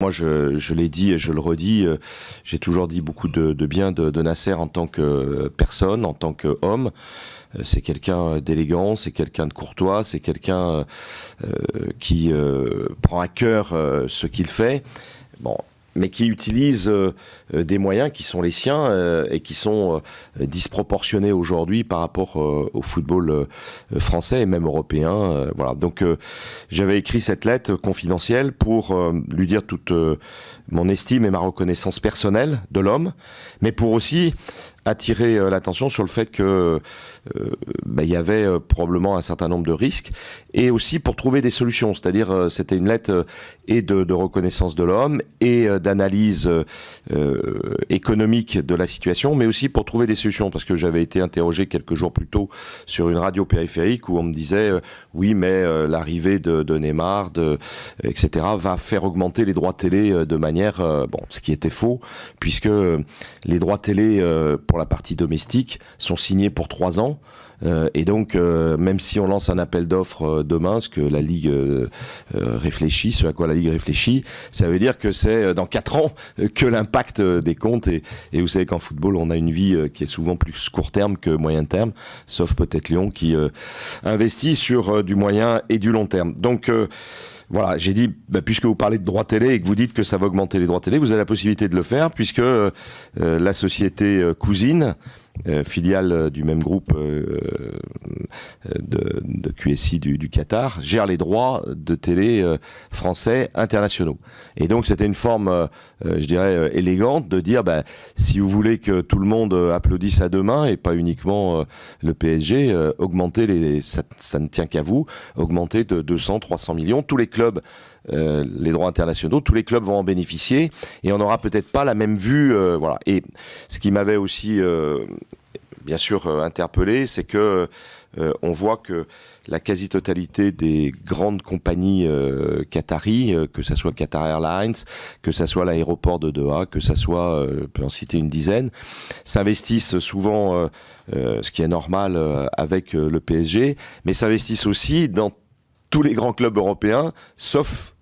Moi, je l'ai dit et je le redis, j'ai toujours dit beaucoup de bien de Nasser en tant que personne, en tant qu'homme. C'est quelqu'un d'élégant, c'est quelqu'un de courtois, c'est quelqu'un qui prend à cœur ce qu'il fait. Bon, mais qui utilise des moyens qui sont les siens et qui sont disproportionnés aujourd'hui par rapport au football français et même européen. Voilà. Donc j'avais écrit cette lettre confidentielle pour lui dire toute mon estime et ma reconnaissance personnelle de l'homme, mais pour aussi attirer l'attention sur le fait que il y avait probablement un certain nombre de risques, et aussi pour trouver des solutions. C'est-à-dire c'était une lettre et de reconnaissance de l'homme et d'analyse économique de la situation, mais aussi pour trouver des solutions, parce que j'avais été interrogé quelques jours plus tôt sur une radio périphérique où on me disait oui, mais l'arrivée de Neymar, etc., va faire augmenter les droits télé de manière ce qui était faux, puisque les droits télé pour la partie domestique sont signés pour 3 ans. Et donc, même si on lance un appel d'offres demain, ce que la Ligue réfléchit, ce à quoi la Ligue réfléchit, ça veut dire que c'est dans 4 ans que l'impact des comptes, et vous savez qu'en football, on a une vie qui est souvent plus court terme que moyen terme, sauf peut-être Lyon qui investit sur du moyen et du long terme. Donc, voilà, j'ai dit, puisque vous parlez de droits télé et que vous dites que ça va augmenter les droits télé, vous avez la possibilité de le faire, puisque la société cousine, filiale du même groupe de QSI du Qatar, gère les droits de télé français internationaux. Et donc c'était une forme, je dirais, élégante de dire, si vous voulez que tout le monde applaudisse à deux mains et pas uniquement le PSG, augmentez ça ne tient qu'à vous, augmentez de 200, 300 millions. Tous les clubs, les droits internationaux, tous les clubs vont en bénéficier, et on n'aura peut-être pas la même vue. Voilà. Et ce qui m'avait aussi bien sûr interpellé, c'est que on voit que la quasi-totalité des grandes compagnies qataries, que ça soit Qatar Airlines, que ça soit l'aéroport de Doha, que ça soit, je peux en citer une dizaine, s'investissent souvent, ce qui est normal, avec le PSG, mais s'investissent aussi dans tous les grands clubs européens, sauf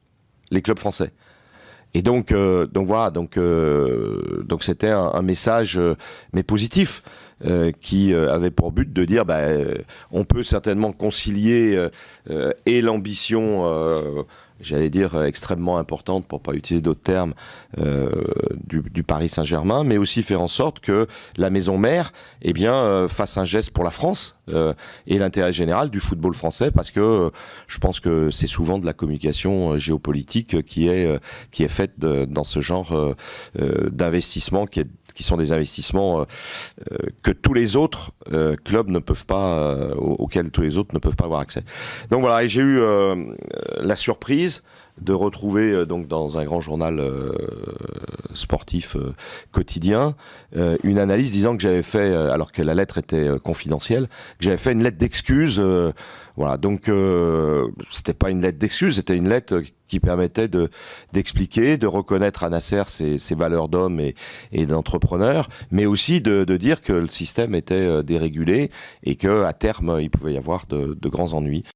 les clubs français. Et donc voilà, donc c'était un message, mais positif, qui avait pour but de dire, on peut certainement concilier et l'ambition, j'allais dire extrêmement importante, pour pas utiliser d'autres termes, du Paris Saint-Germain, mais aussi faire en sorte que la maison mère, fasse un geste pour la France et l'intérêt général du football français, parce que je pense que c'est souvent de la communication géopolitique qui est faite dans ce genre d'investissement qui sont des investissements que tous les autres clubs ne peuvent pas, auxquels tous les autres ne peuvent pas avoir accès. Donc voilà, et j'ai eu la surprise de retrouver donc dans un grand journal sportif quotidien une analyse disant que j'avais fait, alors que la lettre était confidentielle, que j'avais fait une lettre d'excuse. Voilà, donc c'était pas une lettre d'excuse, c'était une lettre qui permettait d'expliquer, de reconnaître à Nasser ses valeurs d'homme et d'entrepreneur, mais aussi de dire que le système était dérégulé et que à terme il pouvait y avoir de grands ennuis.